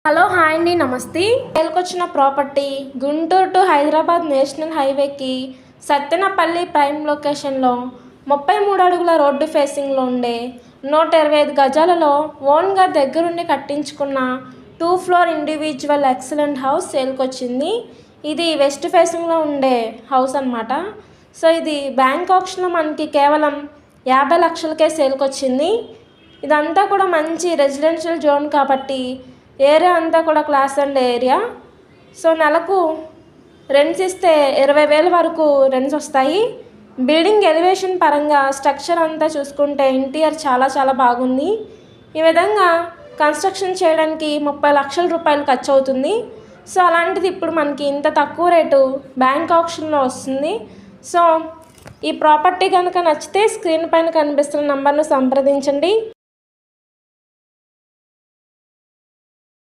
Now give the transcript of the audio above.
Hello hi అండి, నమస్తే. సేల్కొచ్చిన property Guntur to Hyderabad national హైవేకి సత్తెనపల్లి ప్రైమ్ లొకేషన్లో 33 అడుగుల రోడ్డు ఫేసింగ్లో ఉండే 125 గజాలలో ఓన్గా దగ్గరుండి కట్టించుకున్న 2 ఫ్లోర్ ఇండివిజువల్ ఎక్సలెంట్ హౌస్ సేల్కొచ్చింది. ఇది వెస్ట్ ఫేసింగ్లో ఉండే హౌస్ అన్నమాట. సో ఇది బ్యాంక్ ఆప్షన్లో మనకి కేవలం 50 లక్షలకే సేల్కొచ్చింది. ఇదంతా కూడా మంచి రెసిడెన్షియల్ జోన్ కాబట్టి ఏరియా అంతా కూడా క్లాస్ అండ్ ఏరియా. సో నెలకు రెంట్స్ ఇస్తే 20,000 వరకు రెంట్స్ వస్తాయి. బిల్డింగ్ ఎలివేషన్ పరంగా స్ట్రక్చర్ అంతా చూసుకుంటే ఇంటీరియర్ చాలా బాగుంది. ఈ విధంగా కన్స్ట్రక్షన్ చేయడానికి 30 లక్షల రూపాయలు ఖర్చు అవుతుంది. సో అలాంటిది ఇప్పుడు మనకి ఇంత తక్కువ రేటు బ్యాంక్ ఆప్షన్లో వస్తుంది. సో ఈ ప్రాపర్టీ కనుక నచ్చితే స్క్రీన్ పైన కనిపిస్తున్న నంబర్ను సంప్రదించండి.